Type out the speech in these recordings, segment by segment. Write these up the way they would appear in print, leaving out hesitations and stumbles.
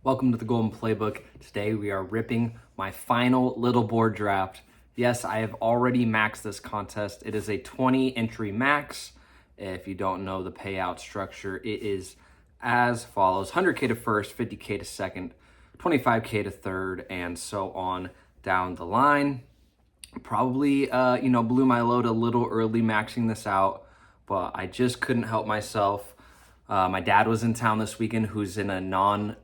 Welcome to the Golden Playbook. Today we are ripping my final little board draft. Yes, I have already maxed this contest. It is a 20 entry max. If you don't know the payout structure, it is as follows: 100K to first, 50K to second, 25K to third, and so on down the line. Probably, blew my load a little early maxing this out, but I just couldn't help myself. My dad was in town this weekend, who's in a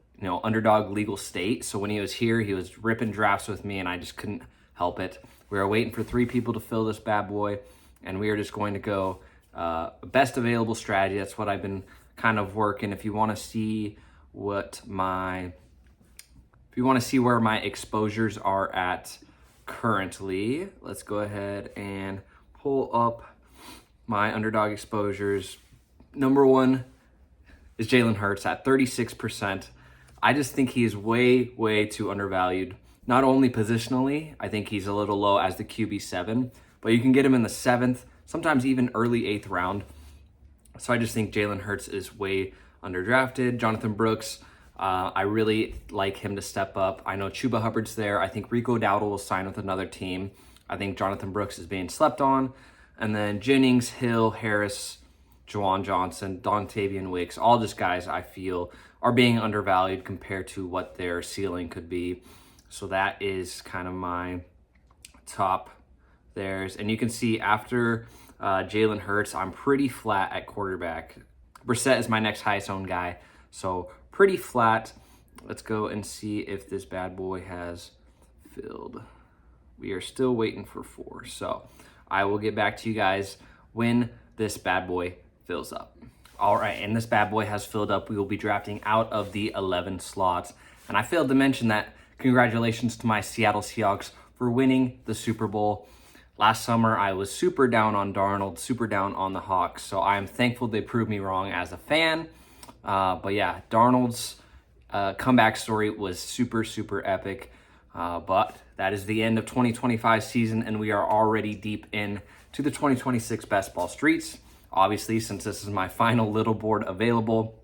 underdog legal state. So when he was here, he was ripping drafts with me and I just couldn't help it. We were waiting for 3 people to fill this bad boy and we are just going to go best available strategy. That's what I've been kind of working. If you want to see where my exposures are at currently, let's go ahead and pull up my underdog exposures. Number 1 is Jalen Hurts at 36%. I just think he is way, way too undervalued. Not only positionally, I think he's a little low as the QB7, but you can get him in the 7th, sometimes even early 8th round. So I just think Jalen Hurts is way underdrafted. Jonathan Brooks, I really like him to step up. I know Chuba Hubbard's there. I think Rico Dowdle will sign with another team. I think Jonathan Brooks is being slept on. And then Jennings, Hill, Harris, Juwan Johnson, Dontavian Wicks, all just guys I feel are being undervalued compared to what their ceiling could be. So that is kind of my top theirs. And you can see after Jalen Hurts, I'm pretty flat at quarterback. Brissett is my next highest owned guy. So pretty flat. Let's go and see if this bad boy has filled. We are still waiting for 4. So I will get back to you guys when this bad boy fills up. All right, and this bad boy has filled up. We will be drafting out of the 11 slots. And I failed to mention that congratulations to my Seattle Seahawks for winning the Super Bowl. Last summer, I was super down on Darnold, super down on the Hawks. So I am thankful they proved me wrong as a fan. But yeah, Darnold's comeback story was super, super epic. But that is the end of 2025 season, and we are already deep in to the 2026 best ball streets. Obviously, since this is my final little board available,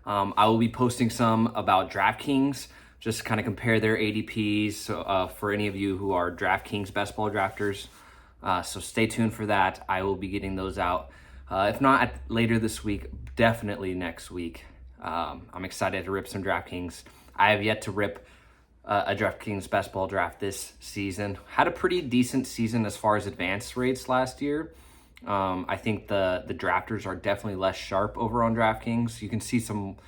I will be posting some about DraftKings, just to kind of compare their ADPs for any of you who are DraftKings best ball drafters. So stay tuned for that. I will be getting those out. If not later this week, definitely next week. I'm excited to rip some DraftKings. I have yet to rip a DraftKings best ball draft this season. Had a pretty decent season as far as advance rates last year. I think the drafters are definitely less sharp over on DraftKings. You can see some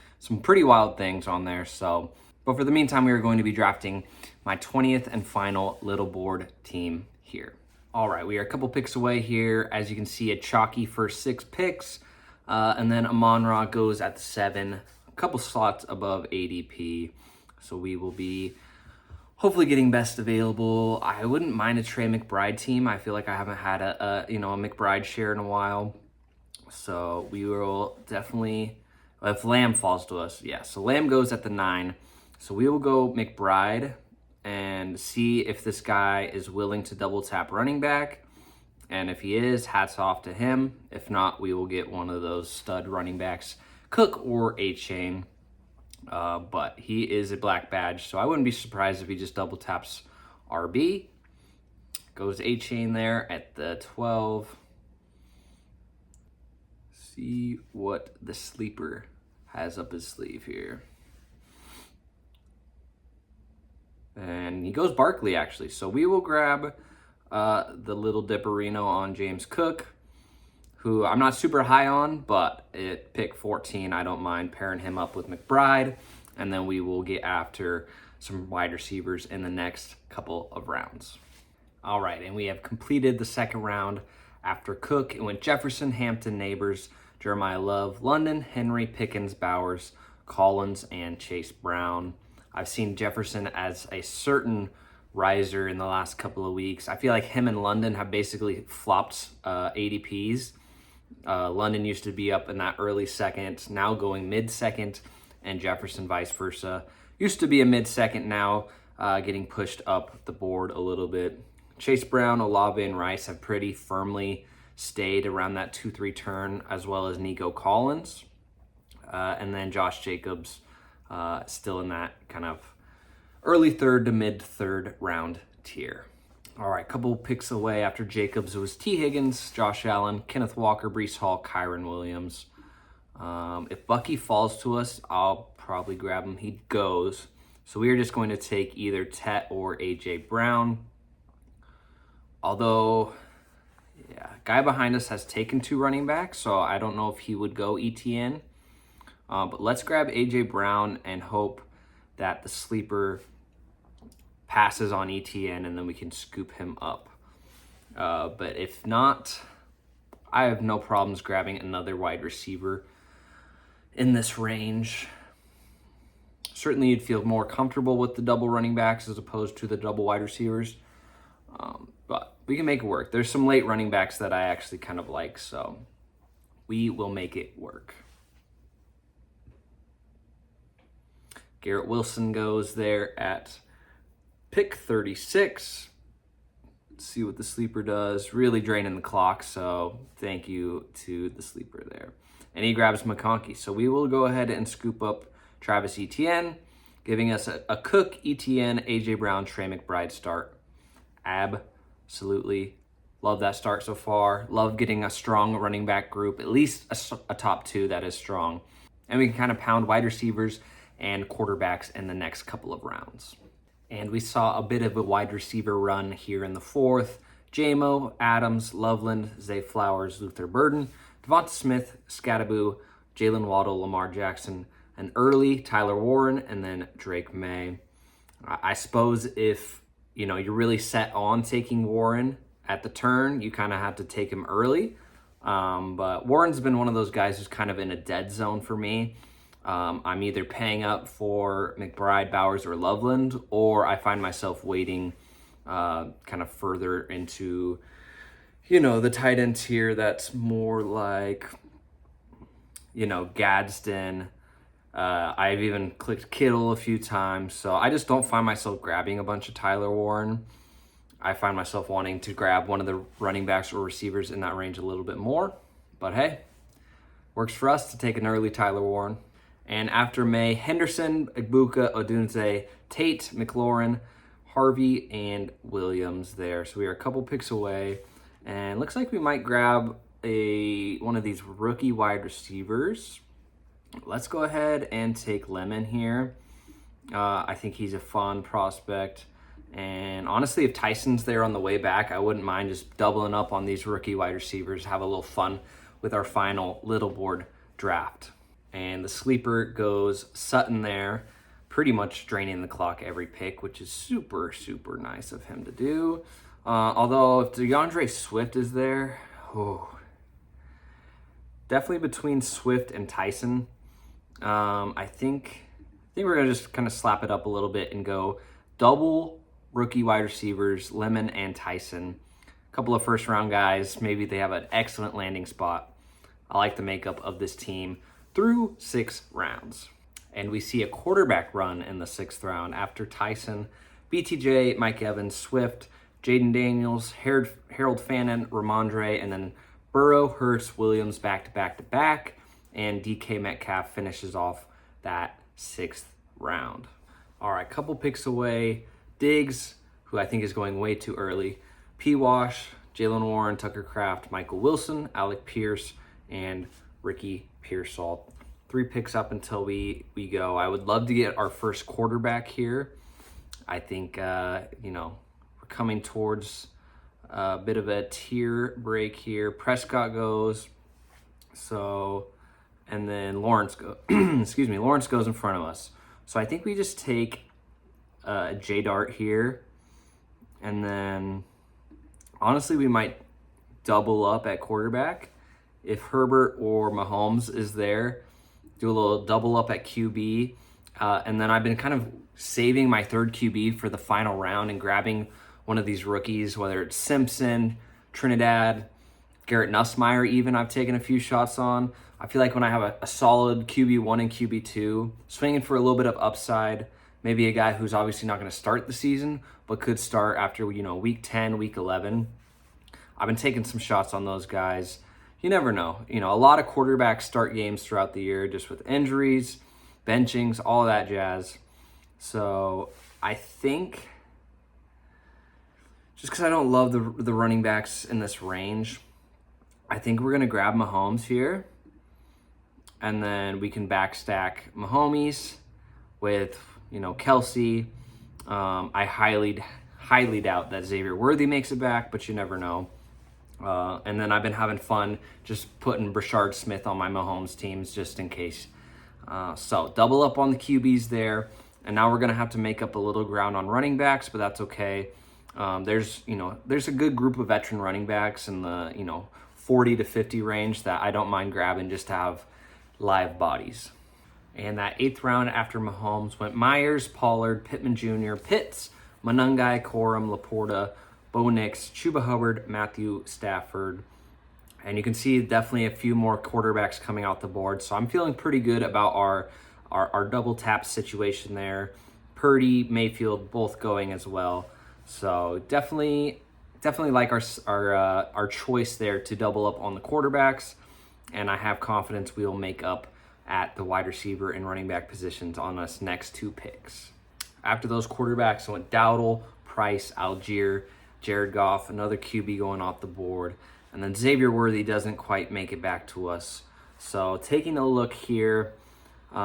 pretty wild things on there. So, but for the meantime, we are going to be drafting my 20th and final little board team here. All right, we are a couple picks away here. As you can see, a chalky first 6 picks, and then Amon-Ra goes at 7, a couple slots above ADP. So we will be hopefully getting best available. I wouldn't mind a Trey McBride team. I feel like I haven't had a McBride share in a while. So we will definitely, if Lamb falls to us, yeah. So Lamb goes at the 9. So we will go McBride and see if this guy is willing to double tap running back. And if he is, hats off to him. If not, we will get one of those stud running backs, Cook or A-Chain. But he is a black badge, so I wouldn't be surprised if he just double taps RB. Goes A-Chain there at the 12. See what the sleeper has up his sleeve here. And he goes Barkley, actually. So we will grab the little dipperino on James Cook, who I'm not super high on, but at pick 14, I don't mind pairing him up with McBride, and then we will get after some wide receivers in the next couple of rounds. All right, and we have completed the second round. After Cook, it went Jefferson, Hampton, Neighbors, Jeremiah Love, London, Henry, Pickens, Bowers, Collins, and Chase Brown. I've seen Jefferson as a certain riser in the last couple of weeks. I feel like him and London have basically flopped ADPs. London used to be up in that early second, now going mid-second, and Jefferson vice versa. Used to be a mid-second, now getting pushed up the board a little bit. Chase Brown, Olave, and Rice have pretty firmly stayed around that 2-3 turn, as well as Nico Collins. And then Josh Jacobs still in that kind of early third to mid third round tier. All right, couple picks away after Jacobs was T. Higgins, Josh Allen, Kenneth Walker, Breece Hall, Kyron Williams. If Bucky falls to us, I'll probably grab him. He goes. So we are just going to take either Tet or A.J. Brown. Although, yeah, guy behind us has taken 2 running backs, so I don't know if he would go ETN. But let's grab A.J. Brown and hope that the sleeper passes on ETN and then we can scoop him up. But if not, I have no problems grabbing another wide receiver in this range. Certainly you'd feel more comfortable with the double running backs as opposed to the double wide receivers. But we can make it work. There's some late running backs that I actually kind of like, so we will make it work. Garrett Wilson goes there at pick 36. Let's see what the sleeper does. Really draining the clock, so thank you to the sleeper there. And he grabs McConkey. So we will go ahead and scoop up Travis Etienne, giving us a Cook, Etienne, A.J. Brown, Trey McBride start. Absolutely love that start so far. Love getting a strong running back group, at least a top 2 that is strong. And we can kind of pound wide receivers and quarterbacks in the next couple of rounds. And we saw a bit of a wide receiver run here in the 4th. Jamo, Adams, Loveland, Zay Flowers, Luther Burden, Devonta Smith, Scattaboo, Jalen Waddle, Lamar Jackson, and early Tyler Warren, and then Drake May. I suppose if you're really set on taking Warren at the turn, you kind of have to take him early. But Warren's been one of those guys who's kind of in a dead zone for me. I'm either paying up for McBride, Bowers, or Loveland, or I find myself waiting kind of further into, the tight end tier that's more like, Gadsden. I've even clicked Kittle a few times, so I just don't find myself grabbing a bunch of Tyler Warren. I find myself wanting to grab one of the running backs or receivers in that range a little bit more. But hey, works for us to take an early Tyler Warren. And after May, Henderson, Igbuka, Odunze, Tate, McLaurin, Harvey, and Williams there. So we are a couple picks away. And looks like we might grab one of these rookie wide receivers. Let's go ahead and take Lemon here. I think he's a fun prospect. And honestly, if Tyson's there on the way back, I wouldn't mind just doubling up on these rookie wide receivers, have a little fun with our final little board draft. And the sleeper goes Sutton there, pretty much draining the clock every pick, which is super, super nice of him to do. Although if DeAndre Swift is there, definitely between Swift and Tyson. I think we're going to just kind of slap it up a little bit and go double rookie wide receivers, Lemon and Tyson. A couple of first-round guys. Maybe they have an excellent landing spot. I like the makeup of this team through 6 rounds. And we see a quarterback run in the 6th round after Tyson, BTJ, Mike Evans, Swift, Jaden Daniels, Harold Fannin, Ramondre, and then Burrow, Hurts, Williams back-to-back-to-back, and DK Metcalf finishes off that 6th round. All right, couple picks away. Diggs, who I think is going way too early. P-Wash, Jalen Warren, Tucker Kraft, Michael Wilson, Alec Pierce, and Ricky Pearsall. 3 picks up until we go. I would love to get our first quarterback here. I think, we're coming towards a bit of a tier break here. Prescott goes. So, and then Lawrence Lawrence goes in front of us. So I think we just take J Dart here. And then, honestly, we might double up at quarterback. If Herbert or Mahomes is there, do a little double up at QB. And then I've been kind of saving my 3rd QB for the final round and grabbing one of these rookies, whether it's Simpson, Trinidad, Garrett Nussmeier even I've taken a few shots on. I feel like when I have a solid QB1 and QB2, swinging for a little bit of upside, maybe a guy who's obviously not going to start the season, but could start after, week 10, week 11. I've been taking some shots on those guys. You never know. A lot of quarterbacks start games throughout the year just with injuries. benchings, all that jazz. So I think, just because I don't love the running backs in this range, I think we're going to grab Mahomes here. And then we can backstack Mahomes with, Kelsey. I highly doubt that Xavier Worthy makes it back, but you never know. And then I've been having fun just putting Brashard Smith on my Mahomes teams just in case. So double up on the QBs there. And now we're going to have to make up a little ground on running backs, but that's okay. There's a good group of veteran running backs in the, 40 to 50 range that I don't mind grabbing just to have live bodies. And that 8th round after Mahomes went Myers, Pollard, Pittman Jr., Pitts, Monangai, Corum, Laporta, Bo Nix, Chuba Hubbard, Matthew Stafford. And you can see definitely a few more quarterbacks coming out the board. So I'm feeling pretty good about our double tap situation there. Purdy, Mayfield, both going as well. So definitely like our choice there to double up on the quarterbacks. And I have confidence we'll make up at the wide receiver and running back positions on us next 2 picks. After those quarterbacks, I went Dowdle, Price, Algier, Jared Goff, another QB going off the board. And then Xavier Worthy doesn't quite make it back to us. So taking a look here,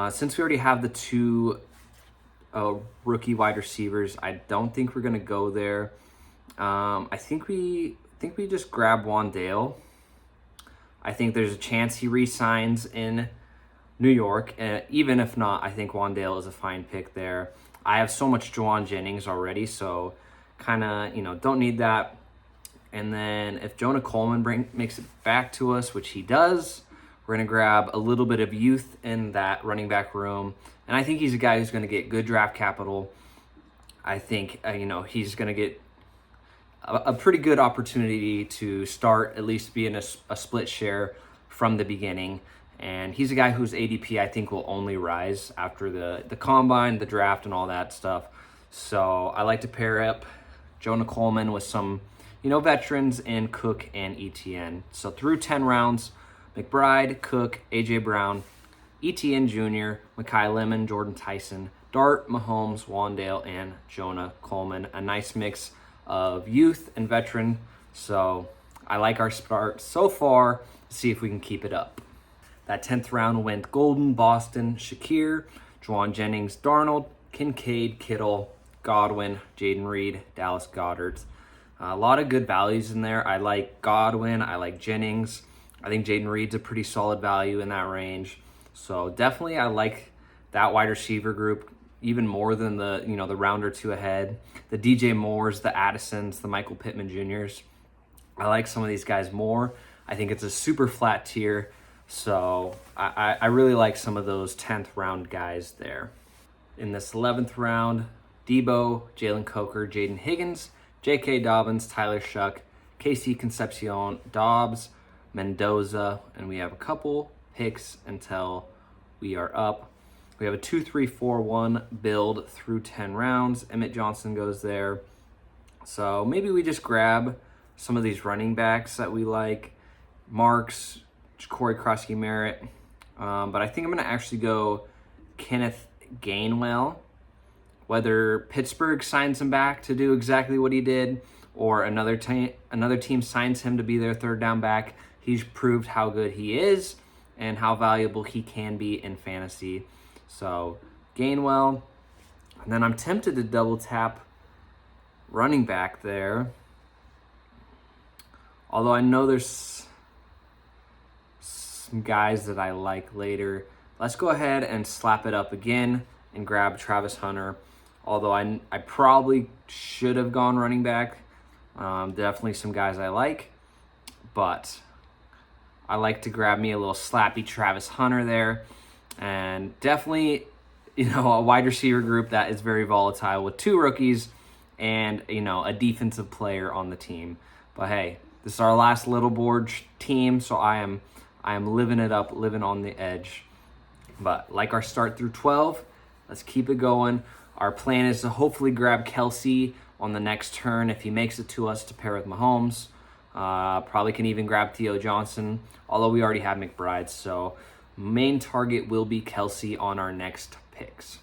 since we already have the 2 rookie wide receivers, I don't think we're going to go there. I think we just grab Wandale. I think there's a chance he re-signs in New York. Even if not, I think Wandale is a fine pick there. I have so much Juwan Jennings already, so kind of, don't need that. And then if Jonah Coleman makes it back to us, which he does, we're going to grab a little bit of youth in that running back room. And I think he's a guy who's going to get good draft capital. I think, he's going to get a pretty good opportunity to start, at least be in a split share from the beginning. And he's a guy whose ADP I think will only rise after the combine, the draft, and all that stuff. So I like to pair up Jonah Coleman with some, veterans in Cook and ETN. So through 10 rounds, McBride, Cook, A.J. Brown, ETN Jr., Mekhi Lemon, Jordan Tyson, Dart, Mahomes, Wandale, and Jonah Coleman. A nice mix of youth and veteran. So I like our start so far. See if we can keep it up. That 10th round went Golden, Boston, Shakir, Juwan Jennings, Darnold, Kincaid, Kittle, Godwin, Jaden Reed, Dallas Goedert. A lot of good values in there. I like Godwin. I like Jennings. I think Jaden Reed's a pretty solid value in that range. So definitely I like that wide receiver group even more than the round or 2 ahead. The DJ Moores, the Addisons, the Michael Pittman Jr.'s. I like some of these guys more. I think it's a super flat tier. So I really like some of those 10th round guys there. In this 11th round, Debo, Jalen Coker, Jaden Higgins, J.K. Dobbins, Tyler Shuck, Casey Concepcion, Dobbs, Mendoza, and we have a couple picks until we are up. We have a 2-3-4-1 build through 10 rounds. Emmett Johnson goes there. So maybe we just grab some of these running backs that we like. Marks, Corey Krosky-Merritt. But I think I'm going to actually go Kenneth Gainwell. Whether Pittsburgh signs him back to do exactly what he did or another team signs him to be their 3rd down back, he's proved how good he is and how valuable he can be in fantasy. So Gainwell. And then I'm tempted to double tap running back there. Although I know there's some guys that I like later. Let's go ahead and slap it up again and grab Travis Hunter. Although I probably should have gone running back. Definitely some guys I like. But I like to grab me a little slappy Travis Hunter there. And definitely, a wide receiver group that is very volatile with 2 rookies and, a defensive player on the team. But hey, this is our last little board team, so I am living it up, living on the edge. But like our start through 12, let's keep it going. Our plan is to hopefully grab Kelsey on the next turn if he makes it to us to pair with Mahomes. Probably can even grab Theo Johnson, although we already have McBride. So Main target will be Kelsey on our next picks.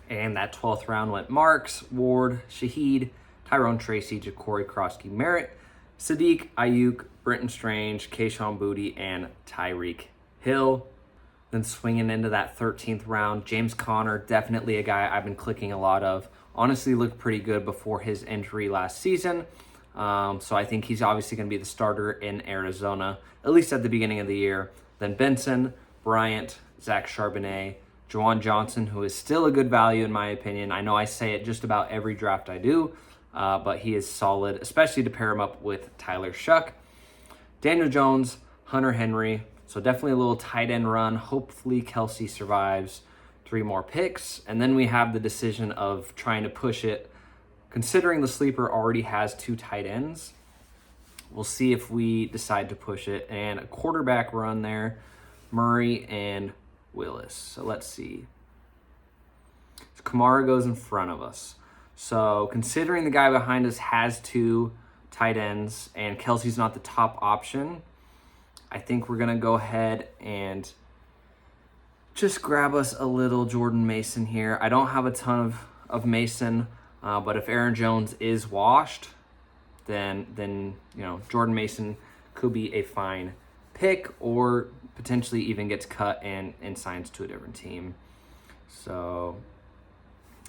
And that 12th round went Marks, Ward, Shaheed, Tyrone Tracy, Ja'Cory Krosky Merritt, Sadiq, Ayuk, Brenton Strange, Kayshon Boutte, and Tyreek Hill. Then swinging into that 13th round, James Conner, definitely a guy I've been clicking a lot of. Honestly looked pretty good before his injury last season. So I think he's obviously going to be the starter in Arizona, at least at the beginning of the year. Then Benson, Bryant, Zach Charbonnet, Juwan Johnson, who is still a good value in my opinion. I know I say it just about every draft I do, but he is solid, especially to pair him up with Tyler Shuck. Daniel Jones, Hunter Henry, so definitely a little tight end run. Hopefully Kelsey survives 3 more picks. And then we have the decision of trying to push it. Considering the sleeper already has 2 tight ends, we'll see if we decide to push it. And a quarterback run there, Murray and Willis. So let's see. So Kamara goes in front of us. So considering the guy behind us has 2 tight ends and Kelsey's not the top option, I think we're going to go ahead and just grab us a little Jordan Mason here. I don't have a ton of Mason, but if Aaron Jones is washed, then Jordan Mason could be a fine pick, or potentially even gets cut and signs to a different team. So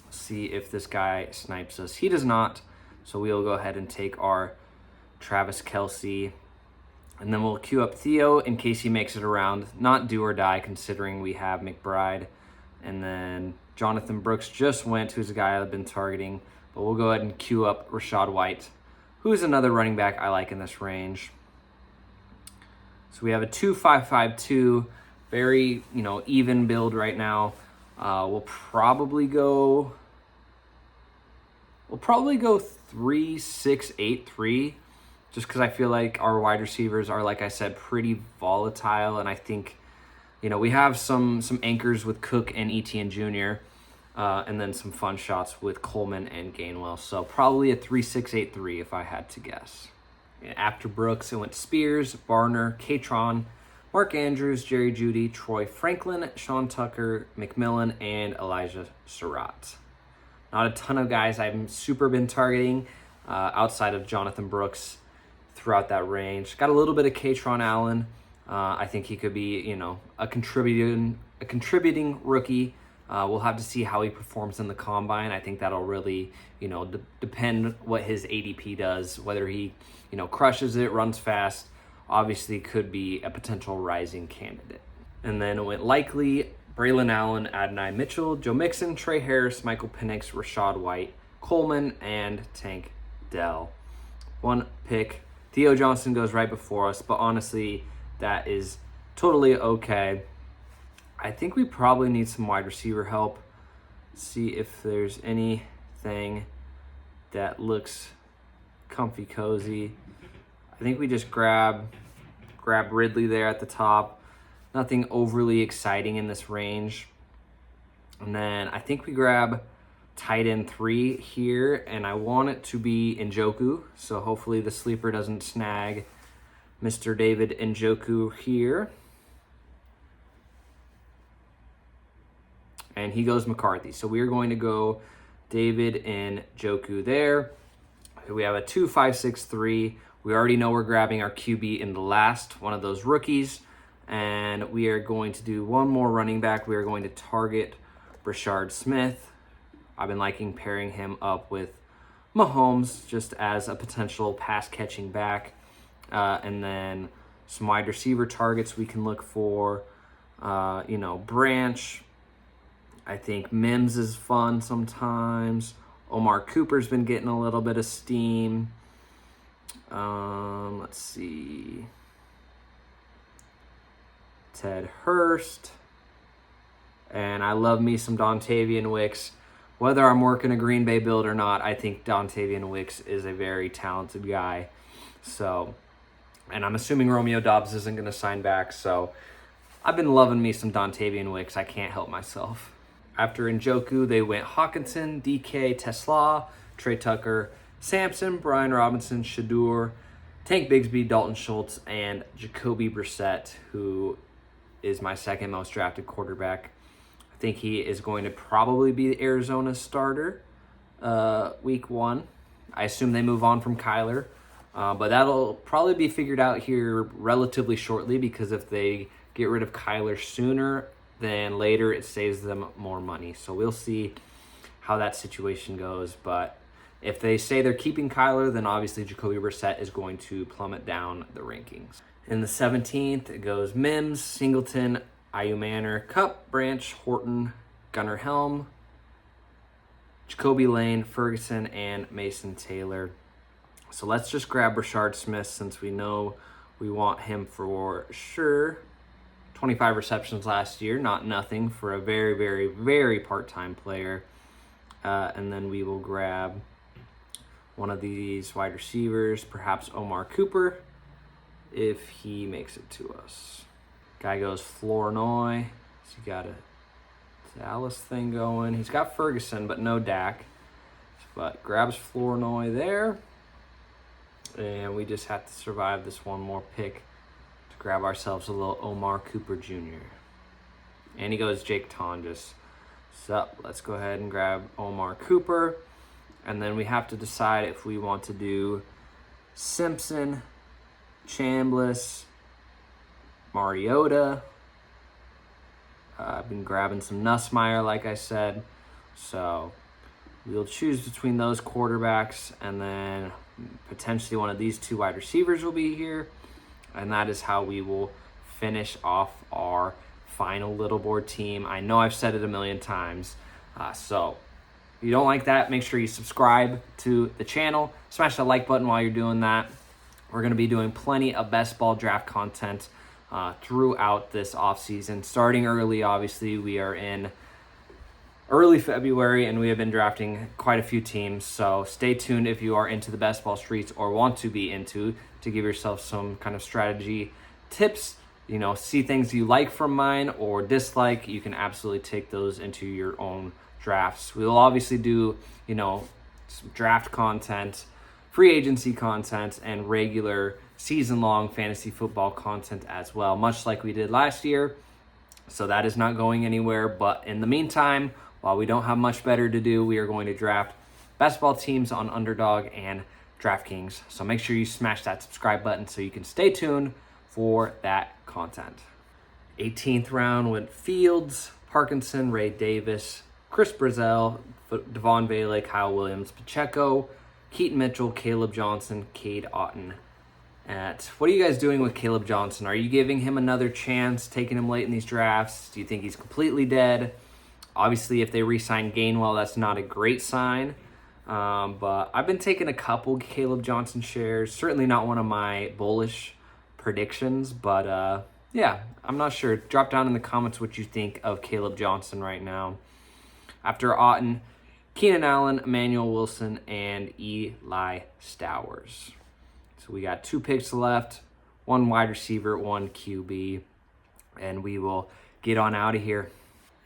see if this guy snipes us. He does not, so we'll go ahead and take our Travis Kelce, and then we'll queue up Theo in case he makes it around. Not do or die considering we have McBride, and then Jonathan Brooks just went, who's a guy I've been targeting, but we'll go ahead and queue up Rachaad White, who's another running back I like in this range. So we have a 2-5-5-2, very, even build right now. We'll probably go 3-6-8-3, just because I feel like our wide receivers are, like I said, pretty volatile, and I think, we have some anchors with Cook and Etienne Jr., and then some fun shots with Coleman and Gainwell. So probably a 3-6-8-3 if I had to guess. After Brooks, it went Spears, Barner, Katron, Mark Andrews, Jerry Jeudy, Troy Franklin, Sean Tucker, McMillan, and Elijah Surratt. Not a ton of guys I've super been targeting outside of Jonathan Brooks throughout that range. Got a little bit of Katron Allen. I think he could be, a contributing rookie. We'll have to see how he performs in the combine. I think that'll really, depend what his ADP does, whether he, crushes it, runs fast. Obviously could be a potential rising candidate. And then it went likely Braylon Allen, Adonai Mitchell, Joe Mixon, Trey Harris, Michael Penix, Rachaad White, Coleman, and Tank Dell. 1 pick. Theo Johnson goes right before us, but honestly, that is totally okay. I think we probably need some wide receiver help. See if there's anything that looks comfy cozy. I think we just grab Ridley there at the top. Nothing overly exciting in this range. And then I think we grab tight end 3 here, and I want it to be Njoku. So hopefully the sleeper doesn't snag Mr. David Njoku here. And he goes McCarthy. So we are going to go David Njoku there. We have a 2-5-6-3. We already know we're grabbing our QB in the last one of those rookies. And we are going to do one more running back. We are going to target Brashard Smith. I've been liking pairing him up with Mahomes just as a potential pass-catching back. And then some wide receiver targets we can look for. Branch. I think Mims is fun sometimes. Omar Cooper's been getting a little bit of steam. Let's see. Ted Hurst. And I love me some Dontavian Wicks. Whether I'm working a Green Bay build or not, I think Dontavian Wicks is a very talented guy. So, and I'm assuming Romeo Doubs isn't going to sign back. So I've been loving me some Dontavian Wicks. I can't help myself. After Njoku, they went Hawkinson, DK, Tesla, Trey Tucker, Sampson, Brian Robinson, Shadur, Tank Bigsby, Dalton Schultz, and Jacoby Brissett, who is my second most drafted quarterback. I think he is going to probably be Arizona's starter week 1. I assume they move on from Kyler, but that'll probably be figured out here relatively shortly, because if they get rid of Kyler sooner than later, it saves them more money. So we'll see how that situation goes. But if they say they're keeping Kyler, then obviously Jacoby Brissett is going to plummet down the rankings. In the 17th, it goes Mims, Singleton, Ayu Manor, Cup, Branch, Horton, Gunnar Helm, Jacoby Lane, Ferguson, and Mason Taylor. So let's just grab Rashard Smith, since we know we want him for sure. 25 receptions last year, not nothing for a very, very, very part-time player. And then we will grab one of these wide receivers, perhaps Omar Cooper, if he makes it to us. Guy goes Flournoy. So he got a Dallas thing going. He's got Ferguson, but no Dak. But grabs Flournoy there. And we just have to survive this one more pick to grab ourselves a little Omar Cooper Jr. And he goes Jake Tonjes. So let's go ahead and grab Omar Cooper. And then we have to decide if we want to do Simpson, Chambliss, Mariota. I've been grabbing some Nussmeier, like I said. So we'll choose between those quarterbacks, and then potentially one of these 2 wide receivers will be here. And that is how we will finish off our final little board team. I know I've said it a million times. So if you don't like that, make sure you subscribe to the channel. Smash the like button while you're doing that. We're going to be doing plenty of best ball draft content throughout this offseason. Starting early, obviously, we are in early February, and we have been drafting quite a few teams. So stay tuned if you are into the best ball streets or want to be into, to give yourself some kind of strategy tips. You know, see things you like from mine or dislike. You can absolutely take those into your own drafts. We will obviously do, you know, some draft content, free agency content, and regular season-long fantasy football content as well, much like we did last year. So that is not going anywhere. But in the meantime, while we don't have much better to do, we are going to draft best ball teams on Underdog and DraftKings. So make sure you smash that subscribe button so you can stay tuned for that content. 18th round went Fields, Parkinson, Ray Davis, Chris Brazzell, Devon Bailey, Kyle Williams, Pacheco, Keaton Mitchell, Caleb Johnson, Cade Otton. What are you guys doing with Caleb Johnson? Are you giving him another chance, taking him late in these drafts? Do you think he's completely dead? Obviously, if they re-sign Gainwell, that's not a great sign. But I've been taking a couple Caleb Johnson shares. Certainly not one of my bullish predictions, but yeah, I'm not sure. Drop down in the comments what you think of Caleb Johnson right now. After Otton, Keenan Allen, Emmanuel Wilson, and Eli Stowers. So we got 2 picks left, 1 wide receiver, 1 QB, and we will get on out of here.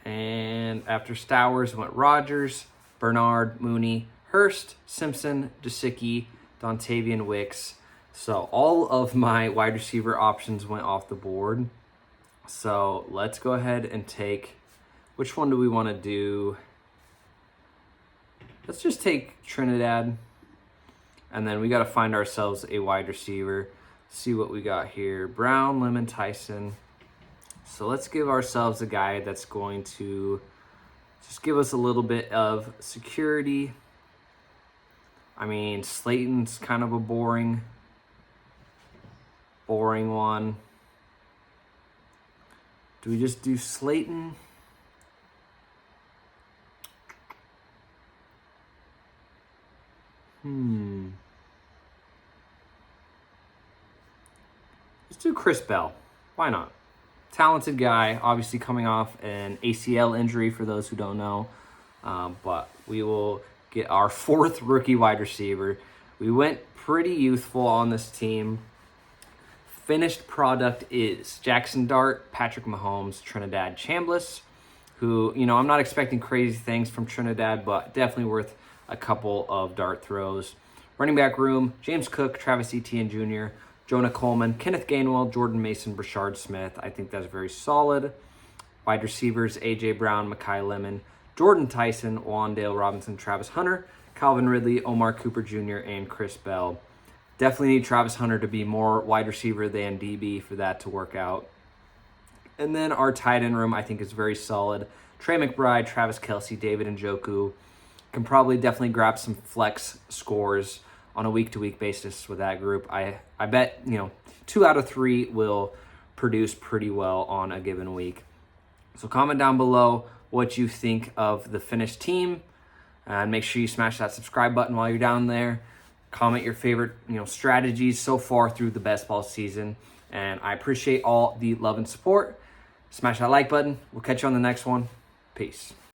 And after Stowers went Rodgers, Bernard, Mooney, Hurst, Simpson, Gesicki, Dontavian Wicks. So all of my wide receiver options went off the board. So let's go ahead and take, which one do we want to do? Let's just take Trinidad. And then we got to find ourselves a wide receiver. See what we got here. Brown, Lemon, Tyson. So let's give ourselves a guy that's going to just give us a little bit of security. I mean, Slayton's kind of a boring one. Do we just do Slayton? Let's do Chris Bell. Why not? Talented guy, obviously coming off an ACL injury for those who don't know. But we will get our 4th rookie wide receiver. We went pretty youthful on this team. Finished product is Jackson Dart, Patrick Mahomes, Trinidad Chambliss, who, you know, I'm not expecting crazy things from Trinidad, but definitely worth a couple of dart throws. Running back room, James Cook, Travis Etienne Jr., Jonah Coleman, Kenneth Gainwell, Jordan Mason, Brashard Smith. I think that's very solid. Wide receivers, A.J. Brown, Mekhi Lemon, Jordan Tyson, Wandale Robinson, Travis Hunter, Calvin Ridley, Omar Cooper Jr., and Chris Bell. Definitely need Travis Hunter to be more wide receiver than DB for that to work out. And then our tight end room, I think, is very solid. Trey McBride, Travis Kelce, David Njoku. Can probably definitely grab some flex scores on a week-to-week basis with that group. I bet, 2 out of 3 will produce pretty well on a given week. So comment down below what you think of the finished team. And make sure you smash that subscribe button while you're down there. Comment your favorite, strategies so far through the best ball season. And I appreciate all the love and support. Smash that like button. We'll catch you on the next one. Peace.